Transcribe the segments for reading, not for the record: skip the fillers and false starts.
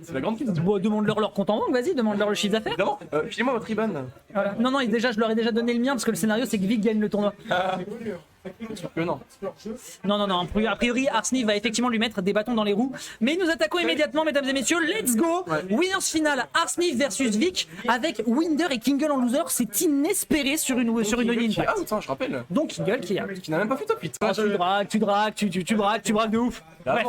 C'est la grande question. Bon, demande-leur leur compte en banque, vas-y, demande-leur le chiffre d'affaires. Évidemment, filez-moi votre IBAN. Voilà. Non, déjà, je leur ai déjà donné le mien parce que le scénario c'est que Vic gagne le tournoi. Sûr que non. Non, a priori, Arsnif va effectivement lui mettre des bâtons dans les roues. Mais nous attaquons immédiatement, mesdames et messieurs. Let's go! Winners final, Arsnif versus Vic avec Winder et Kingle en loser. C'est inespéré sur une ligne. Ah, attends, je rappelle. Donc Kingle qui a. Qui n'a même pas fait top 8. Ah, tu braques de ouf. Bref.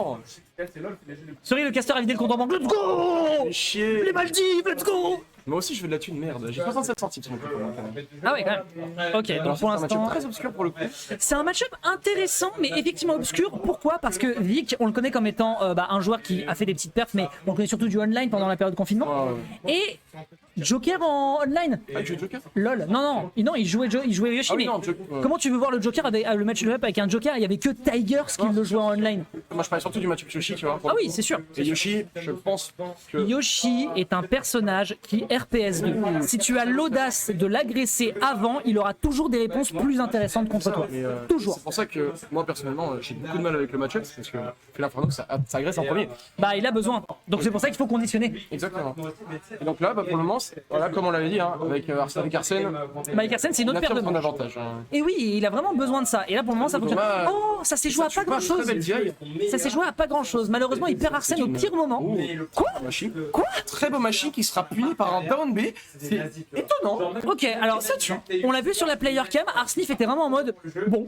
Sorry, le caster a vidé le compte en banque. Let's go! Chier. Les Maldives, let's go! Moi aussi, je veux de la thune, merde. J'ai 67 centimes sur mon compte. Ah ouais, quand même. Ok, donc pour C'est un match l'instant. très obscur pour le coup. C'est un match-up intéressant, mais effectivement obscur. Pourquoi? Parce que Vic, on le connaît comme étant un joueur qui a fait des petites perfs, mais on le connaît surtout du online pendant la période de confinement. Et Joker en online. Ah, tu es Joker? LOL. Non, il jouait Yoshi. Ah oui, mais non, comment tu veux voir le Joker avec le match-up avec un Joker? Il y avait que Tigers qui le jouait en online. Moi, je parlais surtout du match-up Yoshi, tu vois. Ah oui, c'est sûr. Et Yoshi, je pense que. Yoshi est un personnage qui RPS2. Si tu as l'audace de l'agresser avant, il aura toujours des réponses plus intéressantes contre toi. Mais, Toujours. C'est pour ça que moi, personnellement, j'ai beaucoup de mal avec le match-up, parce que Inferno, ça agresse en premier. Bah, il a besoin. Donc c'est pour ça qu'il faut conditionner. Exactement. Et donc là, bah, pour le moment, voilà, comme on l'avait dit, hein, avec Arsène, Mike Arsène, c'est une autre paire de son manches. avantage. Hein. Et oui, il a vraiment besoin de ça. Et là, pour le moment, ça fonctionne. Dommage. Oh, ça s'est joué à pas grand chose. Ça s'est joué à pas grand chose. Malheureusement, il perd Arsène au pire moment. Quoi? Quoi? Très beau machine qui sera puni par un down B. C'est étonnant. Ok, alors on l'a vu sur la player cam, Arsnif était vraiment en mode bon,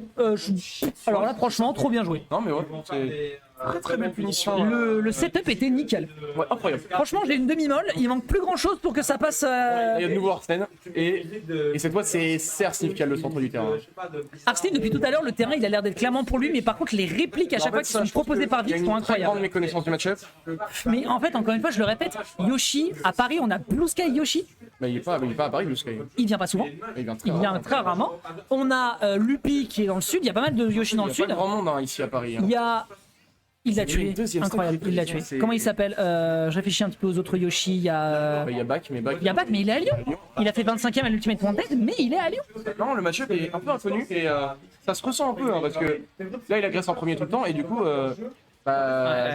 alors là franchement trop bien joué. Non mais ouais, c'est très belle punition. Le setup était nickel. Ouais, incroyable. Franchement j'ai une demi-molle, il manque plus grand chose pour que ça passe. Il y a de nouveau Arsène et cette fois c'est Arsnif qui a le centre du terrain. Arsnif depuis tout à l'heure le terrain il a l'air d'être clairement pour lui, mais par contre les répliques à chaque fois qui sont proposées par Vic sont Il y a une très grande incroyables. méconnaissance du match-up. Mais en fait encore une fois je le répète, Yoshi à Paris on a Blue Sky Yoshi, Mais il est pas à Paris, Blue Sky. il vient pas souvent. Il vient Il vient très rarement. On a Lupi qui est dans le sud, il y a pas mal de Yoshi dans le Il y a sud. pas grand monde hein, ici à Paris. Hein. Il y a. Il l'a tué. deuxième Incroyable, stade il l'a de tué. c'est- Comment il s'appelle Je réfléchis un petit peu aux autres Yoshi. Il y a. Il y a Bak, mais Bak. Il y a Bak, mais il est à Lyon. Il a fait 25ème à l'Ultimate Wanted, mais il est à Lyon. Non, le match-up est un peu inconnu et ça se ressent un peu hein, parce que là il agresse en premier tout le temps et du coup,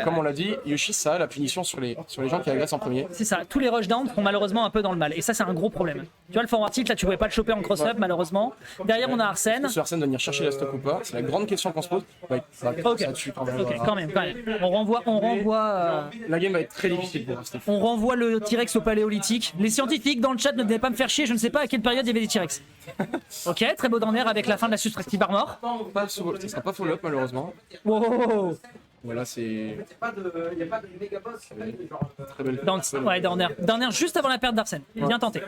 comme on l'a dit, Yoshi ça a la punition sur les gens qui agressent en premier. C'est ça, tous les rushdowns font malheureusement un peu dans le mal. Et ça, c'est un gros problème. Tu vois, le forward tilt, là, tu pouvais pas le choper en cross-up, malheureusement. Derrière, on a Arsène. Ce Arsène doit venir chercher la stock ou pas, c'est la grande question qu'on se pose. Ouais, Ok, ça tue quand même. ok, quand même. On renvoie La game va être très difficile pour Arsène. on renvoie le T-Rex au paléolithique. Les scientifiques dans le chat ne devaient pas me faire chier, je ne sais pas à quelle période il y avait des T-Rex. Ok, très beau dernier avec la fin de la Subtractive Armor. Ça sera pas follow-up malheureusement. Wow. Voilà, c'est Il n'y a pas de méga boss. très belle. Dernier juste avant la perte d'Arsène. Bien tenté.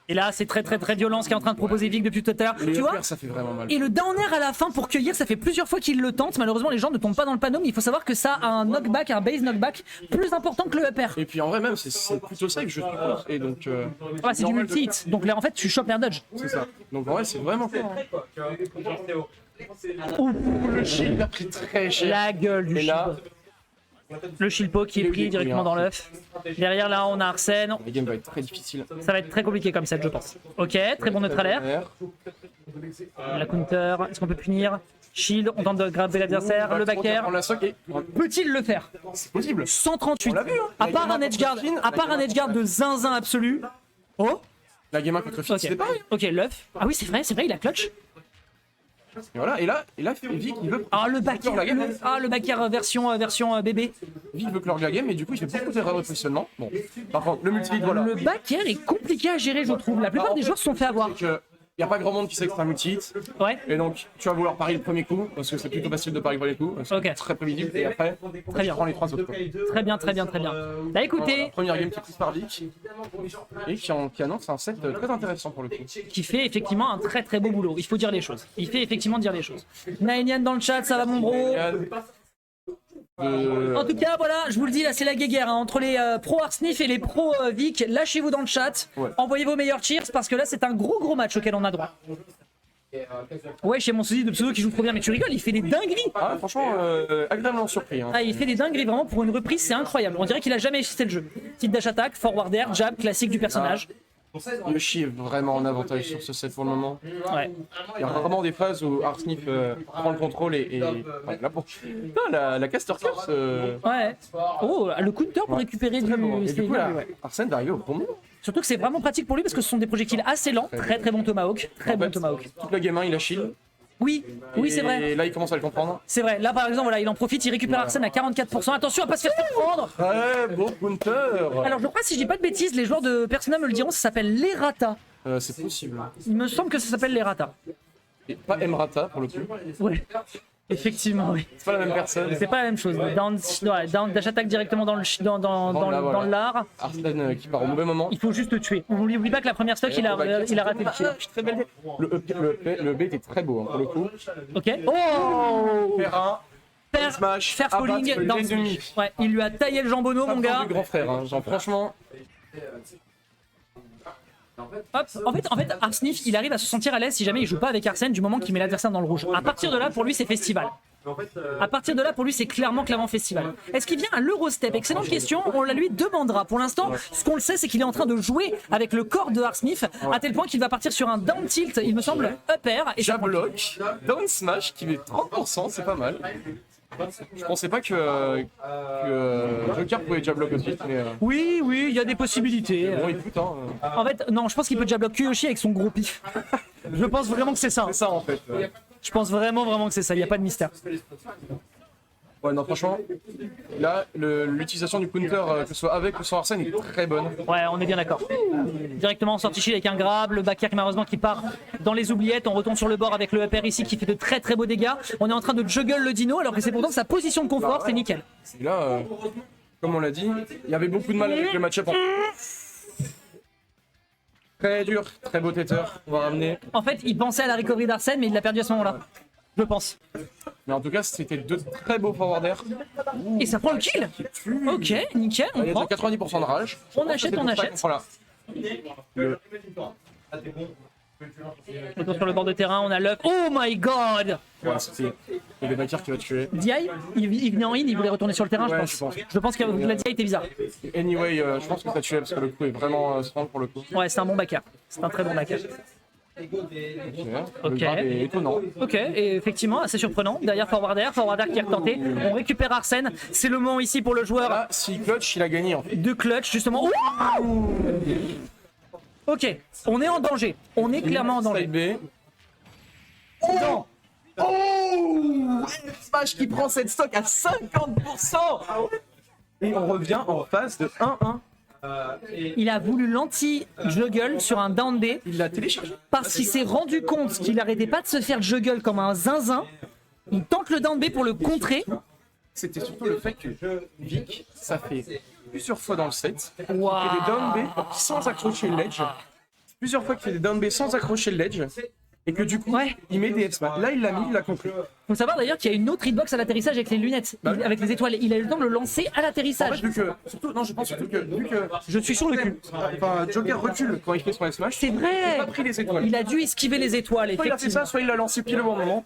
Et là, c'est très violent ce qu'est en train de proposer Vic depuis tout à l'heure. Les Tu vois uppers, ça fait vraiment mal. Et le downer à la fin pour cueillir, ça fait plusieurs fois qu'il le tente. Malheureusement, les gens ne tombent pas dans le panneau, mais il faut savoir que ça a un knockback, un base knockback plus important que le upper. Et puis en vrai même, c'est plutôt ça que je suppose. Et donc, Ouais, c'est du multi-hit. Donc là, en fait, tu chopes l'air dodge. c'est ça. Donc en vrai, c'est vraiment fort. Ouh, Le shield il a pris très cher. la gueule du Et là, Shilpo. Le Shilpo qui est pris directement dans l'œuf. Derrière, là, on a Arsène. la game va être très difficile. Ça va être très compliqué comme set, je pense. Ok, très bon neutralaire. La counter, est-ce qu'on peut punir? Shield, on tente de grabber l'adversaire. Le back air. On la sock et Peut-il le faire? c'est possible. 138. On l'a vu, hein. À part un edge guard de zinzin absolu. Oh. La game 1 contre Fitz, Ok. c'était pareil. Ok, l'œuf. Ah oui, c'est vrai, il a clutch. Et voilà, et là Vic il veut Ah le back clore la game. le back air version bébé. Vic veut clore la game et du coup il fait beaucoup d'erreurs de positionnement. Bon, par contre le multi voilà. Le back air est compliqué à gérer, je trouve. La plupart des joueurs se sont fait avoir. C'est que y a pas grand monde qui sait que c'est un multi-hit. Ouais. Et donc tu vas vouloir parier le premier coup parce que c'est plutôt facile de parier le premier coup. Parce que Ok. c'est très prévisible et après Très bien. tu prends les 3 autres. Quoi. Très bien. Bah écoutez, Première game qui est prise par Vic et qui annonce un set très intéressant pour le coup. qui fait effectivement un très beau boulot. Il faut dire les choses. Il fait effectivement dire les choses. Nainian dans le chat, ça va mon bro. En tout cas, voilà, je vous le dis, là c'est la guéguerre hein, entre les pro Arsnif et les pro Vic. Lâchez-vous dans le chat, Ouais. envoyez vos meilleurs cheers parce que là c'est un gros match auquel on a droit. Ouais, chez mon souci de pseudo qui joue trop bien, mais tu rigoles, il fait des dingueries. Ah, franchement, agréablement surpris. Hein. Ah, il fait des dingueries vraiment pour une reprise, c'est incroyable. On dirait qu'il a jamais assisté le jeu. Petite dash attack, forward air, jab, classique du personnage. Yoshi est vraiment en avantage sur ce set pour le moment. Ouais. Il y a rarement des phases où Arsnif prend le contrôle et... Enfin, là, pour... Putain, la caster curse... Ouais. Oh, le counter pour récupérer du... Et c'est du coup, bien, là, ouais. Arsène va arriver au bon moment. Surtout que c'est vraiment pratique pour lui parce que ce sont des projectiles assez lents. Très bon tomahawk. Très En bon fait, tomahawk. toute la game 1, il a shield. Oui, oui, c'est vrai. Et là, il commence à le comprendre. C'est vrai. Là, par exemple, voilà, il en profite, il récupère Arsène à 44%. Attention à pas se faire prendre. Ouais, beau counter. Alors, je crois, si je dis pas de bêtises, les joueurs de Persona me le diront, ça s'appelle l'errata. C'est possible. Il me semble que ça s'appelle l'errata. Et pas Emrata pour le coup. Ouais. Effectivement, oui. C'est pas la même personne. C'est pas la même chose. Dash attaque directement dans le lard. Arsène qui part au mauvais moment. Il faut juste le tuer. On n'oublie pas que la première stock, il a raté le kill. Très belle. Le B était très beau hein, pour le coup. Ok. Oh, Faire un. Smash, faire falling abattre dans l'ennemi. Ouais, il lui a taillé le jambonneau, mon gars. Du grand frère, hein. Genre franchement. Hop. En fait, Arsnif, il arrive à se sentir à l'aise si jamais il joue pas avec Arsène du moment qu'il met l'adversaire dans le rouge. À partir de là, pour lui, c'est festival. À partir de là, pour lui, c'est clairement festival. Est-ce qu'il vient à l'Eurostep? Excellente question, on la lui demandera. Pour l'instant, ce qu'on le sait, c'est qu'il est en train de jouer avec le corps de Arsnif, à tel point qu'il va partir sur un down tilt, il me semble, up air. Et Jab block, down smash qui met 30%, c'est pas mal. Je pensais pas que Joker pouvait jab block aussi, mais Oui, il y a des possibilités. bon, écoute, hein, En fait, non, je pense qu'il peut jab block Kyoshi avec son gros pif. Je pense vraiment que c'est ça. c'est ça en fait. Je pense vraiment que c'est ça, il n'y a pas de mystère. Ouais, non, franchement, là, l'utilisation du counter, que ce soit avec ou sans Arsène, est très bonne. Ouais, on est bien d'accord. Directement en sortie shield avec un grab, le back air malheureusement qui part dans les oubliettes, on retourne sur le bord avec le up air ici qui fait de très beaux dégâts. On est en train de juggle le dino alors que c'est pourtant sa position de confort, c'est nickel. Et là, comme on l'a dit, il y avait beaucoup de mal avec le match-up. Très dur, très beau tether, on va ramener. En fait, il pensait à la recovery d'Arsène mais il l'a perdu à ce moment-là. Je pense. Mais en tout cas, c'était deux très beaux forwarders. Et ça prend le kill. Ok, nickel, Il on y a prend. 90% de rage. On achète. Voilà. Retour sur le bord de terrain, on a l'up. Oh my god! Voilà, c'était le backer qui va tuer. DI, il venait en in, il voulait retourner sur le terrain, Ouais, je pense. Je pense que la DI était bizarre. Anyway, je pense que ça tuait parce que le coup est vraiment strong pour le coup. Ouais, c'est un bon backer. C'est un très bon backer. Le grab est étonnant. Ok, et effectivement, assez surprenant. Derrière forwarder qui est retenté. On récupère Arsène. C'est le moment ici pour le joueur Là, si clutch, il a gagné en fait. de clutch, justement. Ouh. Ok, on est en danger. On est clairement en danger. Side B. Non. Oh, Smash qui prend cette stock à 50%. Et on revient en phase de 1-1. Il a voulu l'anti-juggle sur un down B Il l'a téléchargé. parce qu'il s'est rendu compte qu'il n'arrêtait pas de se faire juggle comme un zinzin. Il tente le down B pour le contrer. C'était surtout le fait que Vic, ça fait plusieurs fois dans le set, il fait Waouh. des down B sans accrocher le ledge. Plusieurs fois qu'il fait des down B sans accrocher le ledge. Et que du coup, Ouais. il met des F-smash. Là, il l'a mis, il l'a conclu. Faut savoir d'ailleurs qu'il y a une autre hitbox à l'atterrissage avec les lunettes, avec les étoiles. Il a eu le temps de le lancer à En fait, l'atterrissage. vu que, surtout, non, je pense surtout que, vu que Je suis sur le cul. enfin, Joker recule quand il fait son F-smash. C'est Il vrai. a pas pris les étoiles. Il a dû esquiver les étoiles, Soit il a fait effectivement. ça, soit il l'a lancé pile au bon moment.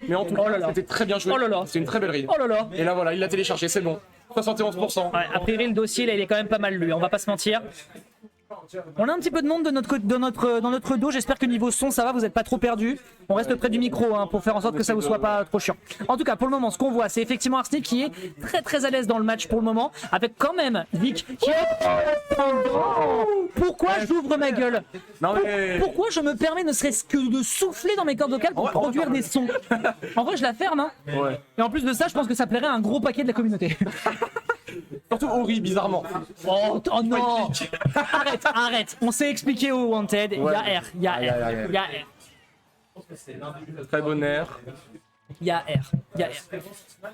Mais en tout Oh cas, là là. c'était très bien joué. Oh là là. C'était une très belle read. Oh là là. Et là, voilà, il l'a téléchargé, c'est bon. 71%. Ouais, a priori, le dossier, là, il est quand même pas mal lui, on va pas se mentir. On a un petit peu de monde dans notre dos, j'espère que niveau son ça va, vous n'êtes pas trop perdus. On reste près du micro hein, pour faire en sorte que ça vous soit pas trop chiant. En tout cas, pour le moment, ce qu'on voit, c'est effectivement Arsnif qui est très à l'aise dans le match pour le moment, avec quand même Vic qui est... Pourquoi j'ouvre ma gueule? Non, mais. Pourquoi je me permets ne serait-ce que de souffler dans mes cordes vocales pour produire des sons? En vrai, je la ferme, hein. Ouais. Et en plus de ça, je pense que ça plairait à un gros paquet de la communauté. Surtout Ori, bizarrement. Oh non. Arrête. On s'est expliqué au Wanted. Il y a R. Il y a R. Très bon air. Il y a R.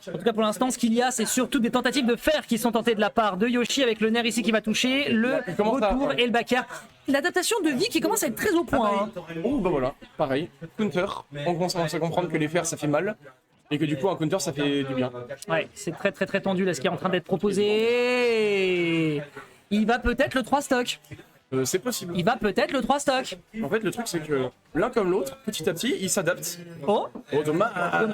En tout cas, pour l'instant, ce qu'il y a, c'est surtout des tentatives de fer qui sont tentées de la part de Yoshi avec le nerf ici qui va toucher, le commence à- retour et le back air. L'adaptation de vie qui commence à être très au point. hein. Oh, bah voilà, pareil. Counter. On commence à comprendre que les fers ça fait mal. Et que du coup, un counter ça fait du bien. Ouais, c'est très tendu là ce qui est en train d'être proposé. Il va peut-être le 3 stock. C'est possible. Il va peut-être le 3 stock. En fait, le truc, c'est que l'un comme l'autre, petit à petit, ils s'adaptent. Oh, Oh, dommage.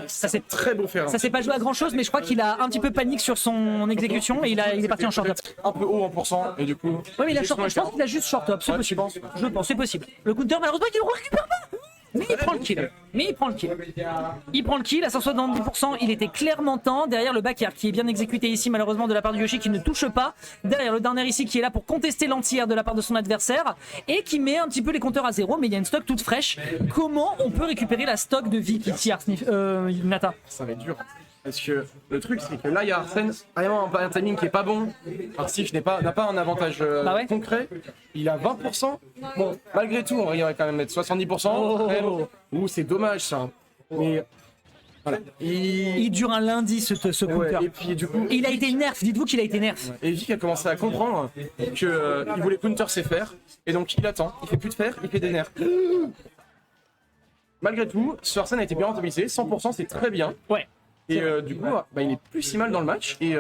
ça c'est Très beau faire. Ça s'est pas joué à grand chose, mais je crois qu'il a un petit peu panique sur son exécution et il est parti en short top. Un peu haut en pourcent, et du coup. Ouais, mais il a short, je pense qu'il a juste short top, c'est Ouais, possible. tu penses Je pense, c'est possible. Le counter, malheureusement, il ne le récupère pas. Mais il prend le kill. Mais il prend le kill. Il prend le kill à 170%. Il était clairement temps. Derrière le back air qui est bien exécuté ici, malheureusement, de la part du Yoshi qui ne touche pas. Derrière le down air ici qui est là pour contester l'anti-air de la part de son adversaire et qui met un petit peu les compteurs à zéro. Mais il y a une stock toute fraîche. Comment on peut récupérer la stock de Vic ici, Nata? Ça va être dur. Parce que le truc, c'est que là, il y a Arsène, vraiment un timing qui est pas bon. Arsif n'a pas un avantage Bah ouais. concret. Il a 20%. Bon, malgré tout, on va quand même mettre 70%. Oh. Ouh, c'est dommage ça. Mais voilà. Il dure un lundi ce Ouais, counter. et puis du coup, Et il a été nerf, dites-vous qu'il a été nerf. et Vic a commencé à comprendre que il voulait counter ses fers. Et donc il attend. Il fait plus de fers, il fait des nerfs. Malgré tout, ce Arsène a été bien rentabilisé. 100%, c'est très bien. Ouais. Et du coup, bah, il est plus si mal dans le match. Et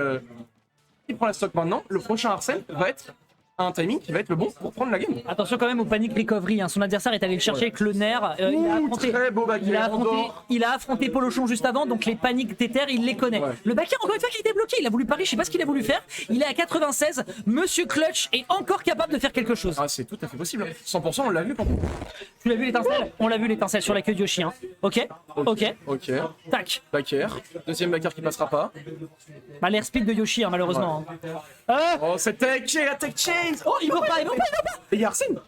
il prend la stock maintenant. Le prochain Arsène va être un timing qui va être le bon pour prendre la game. Attention quand même au panic recovery, hein. Son adversaire est allé le chercher avec le nerf. Très beau back air, Il a affronté Polochon juste avant, donc les paniques d'éther, il les connaît. Ouais. Le back air, encore une fois, qui était bloqué. Il a voulu parier, je sais pas ce qu'il a voulu faire. Il est à 96. Monsieur Clutch est encore capable de faire quelque chose. Ah, c'est tout à fait possible. 100%, on l'a vu quand Tu l'as vu l'étincelle? On l'a vu l'étincelle sur la queue de Yoshi. Hein. Ok. Ok. Tac. Back air. Deuxième back air qui passera pas. Bah, l'air speed de Yoshi, hein, malheureusement. hein. Ah Oh, cette tech, la tech chain. oh, il veut pas. Et il y a Arsène.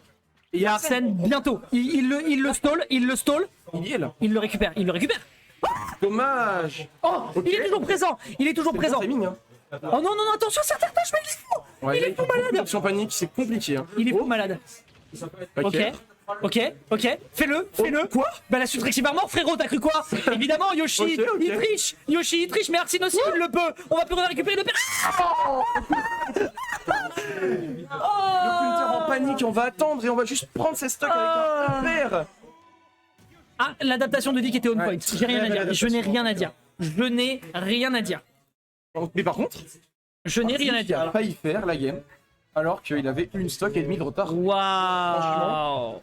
Il y a Arsène bientôt. Il le stall. Il y est là. Il le récupère. Dommage. Oh, Ok. il est toujours présent. Timing, hein. Oh non, non, non, attention, certaines tâches, mais il est fou. Ouais, Il est fou malade. Option panique, c'est compliqué. Hein. Il est fou malade. Back Ok. air. Ok, fais-le. Quoi? Bah la subtraction mort, frérot, t'as cru quoi? Évidemment, Yoshi, Ok. il triche. Yoshi, il triche, mais Arsène aussi, il le peut. On va pouvoir récupérer le père. Le counter en panique, on va attendre et on va juste prendre ses stocks avec un paire. Ah, l'adaptation de Vic était on point. Ouais, J'ai rien à très dire. belle Je n'ai adaptation. rien à dire. Je n'ai rien à dire. Mais par contre, Je n'ai rien à il a dire. failli faire la game alors qu'il avait une stock et demi de retard. Waouh.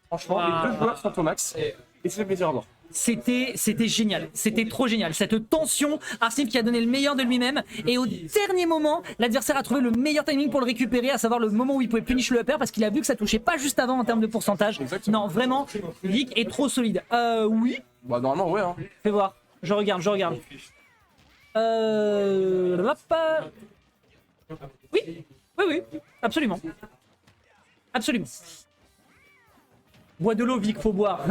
Franchement, les deux joueurs sont au max et c'est fait plaisir à voir. C'était génial, c'était trop génial. Cette tension, Arsène qui a donné le meilleur de lui-même et au dernier moment, l'adversaire a trouvé le meilleur timing pour le récupérer, à savoir le moment où il pouvait punish le upper parce qu'il a vu que ça touchait pas juste avant en termes de pourcentage. Exactement. Non, vraiment, Vic est trop solide. Oui, Bah normalement ouais hein. fais voir. Je regarde. Hop. Oui, absolument. Absolument. Bois de l'eau, Vic, faut boire.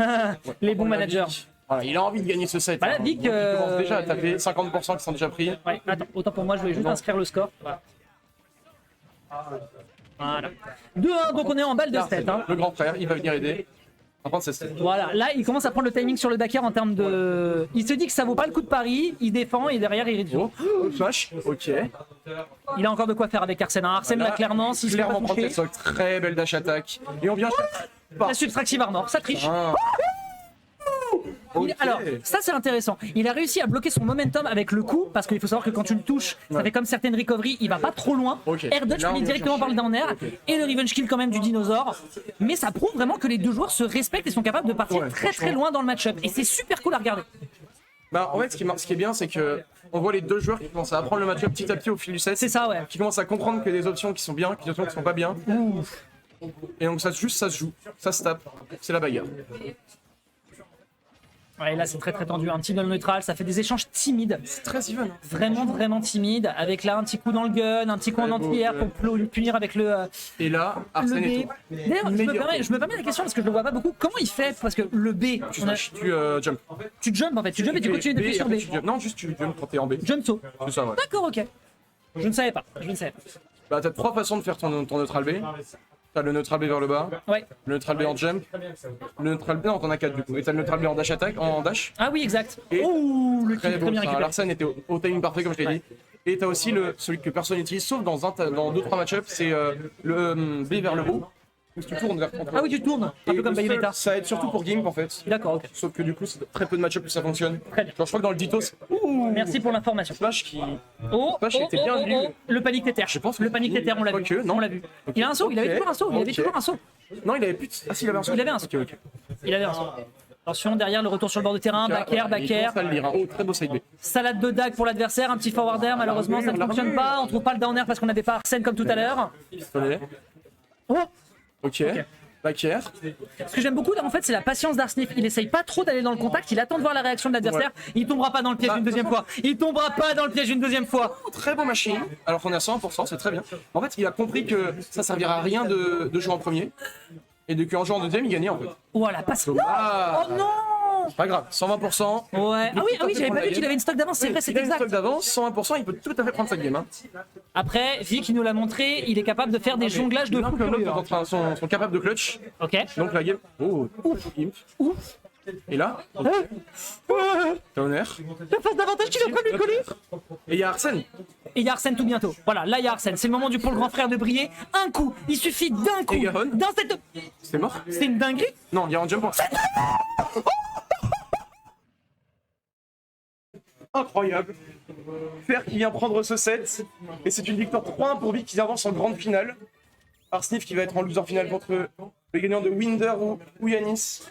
Les bons managers. Voilà, il a envie de gagner ce set. Voilà, hein. Vic, Donc, il commence déjà à taper 50% qui sont déjà pris. Ouais, attends, autant pour moi, je voulais juste inscrire le score. Voilà. 2-1, donc on est en balle de set. Hein. Le grand frère, il va venir aider. Par contre, c'est Voilà, là il commence à prendre le timing sur le backer en termes de. Il se dit que ça vaut pas le coup de pari, il défend et derrière il réduit. oh, flash. Ok. Il a encore de quoi faire avec Arsène. Hein. Arsène là, clairement, s'il se fait pas Clairement prendre toucher, cette stock. Très belle dash attack. Et on vient. la subtractive armor, ça triche. Ah. Ok. Alors, ça c'est intéressant. Il a réussi à bloquer son momentum avec le coup, parce qu'il faut savoir que quand tu le touches, ça fait comme certaines recoveries, il va pas trop loin. Ok. Air dodge Là, on finit vient directement par le down air, Ok. et le revenge kill quand même du dinosaure. Mais ça prouve vraiment que les deux joueurs se respectent et sont capables de partir Ouais, très franchement. loin dans le match-up. Et c'est super cool à regarder. Bah en fait, ce qui est bien, c'est que on voit les deux joueurs qui commencent à apprendre le match-up petit à petit au fil du set. C'est ça, ouais. Qui commencent à comprendre qu'il y a des options qui sont bien, qu'il y a des options qui sont pas bien. Et donc ça se joue, ça se tape. C'est la bagarre. Ouais, là c'est très tendu, un petit duel neutral, ça fait des échanges timides, Très even. Hein. vraiment timides, avec là un petit coup dans le gun, un petit coup en anti-air pour punir avec le Et là, Arsène B. est tout. D'ailleurs, je me permets la question parce que je le vois pas beaucoup. Comment il fait? Parce que le B, Tu on a- smash, tu jump. tu jump en fait, tu jump et tu continues d'appuyer et sur après, B. tu jump. Non, juste tu jump quand t'es en B. Jump saut. C'est ça, ouais. D'accord, ok. Je ne savais pas. Bah t'as trois façons de faire ton neutral B. T'as le neutral B vers le bas, Ouais. le neutral B en jump, le neutral B, non t'en as 4 du coup. Et t'as le neutral B en dash attack, en dash. Ah oui, exact. Et- Oh, le Très kill, beau, très bien ça, récupéré. Larsen était au timing parfait comme je t'ai dit. Et t'as aussi celui que personne n'utilise sauf dans 2-3 match-ups, c'est le B vers le haut. Tu tournes vers ton Ah oui, tu tournes, un Et peu comme le seul- Bayonetta. Ça aide surtout pour Gimp en fait. D'accord, ok. Sauf que du coup, c'est très peu de match-up que ça fonctionne. Très bien. Genre, je crois que dans le Ditto, c'est. Ouh, Merci pour l'information. Splash qui. Oh, Splash était bien lu. le panique tether. Je pense que le panique tether, on l'a vu. quoique, non. On l'a vu. Il a un saut, il avait Ok. toujours un saut, il avait Ok. toujours un saut. Non, il avait plus. Ah, si, il avait un saut. Il avait un saut. Ok, ok. Il avait un saut. Attention, derrière le retour sur le bord de terrain, back air, back Il air. commence à le lire, hein. Oh, très beau side B. Salade de dague pour l'adversaire, un petit forward air, malheureusement ça ne fonctionne pas. On trouve pas le down air parce qu'on n'avait pas Arsène comme tout à l'heure. Pistolet. Oh, Ok. Back air. ce que j'aime beaucoup en fait, c'est la patience d'Arsnif. Il essaye pas trop d'aller dans le contact, il attend de voir la réaction de l'adversaire. Il tombera pas dans le piège Bah, une deuxième fois. Il tombera pas dans le piège une deuxième fois. Très beau machine. Alors qu'on est à 100%, c'est très bien. En fait, il a compris que ça servira à rien de jouer en premier. Et de qu'en jouant en deuxième, il gagnait en fait. Voilà, passe. Non. Ah. Oh non. C'est pas grave, 120%. Ouais. Ah oui, j'avais pas vu qu'il avait une stock d'avance, c'est vrai, c'est Il a une exact. stock d'avance, 120%, il peut tout à fait prendre sa game. Hein. Après, Vic nous l'a montré, il est capable de faire des jonglages de L'un fou comme furieux. l'autre sont capables de clutch. Ok. Donc la game. Oh, Imp. Ouf. Et là, Downer. La phase d'avantage qu'il est en train de lui coller. Et il y a Arsène. Et il y a Arsène tout bientôt. Voilà, là il y a Arsène. C'est le moment pour le grand frère de briller. Un coup, il suffit d'un coup. Et Garonne. Dans cette. C'est mort. C'est une dinguerie. Non, il y a un jump. Incroyable. Fer qui vient prendre ce set. Et c'est une victoire 3-1 pour Vic qui avance en grande finale. Arsnif qui va être en loser finale contre le gagnant de Winder ou Yanis.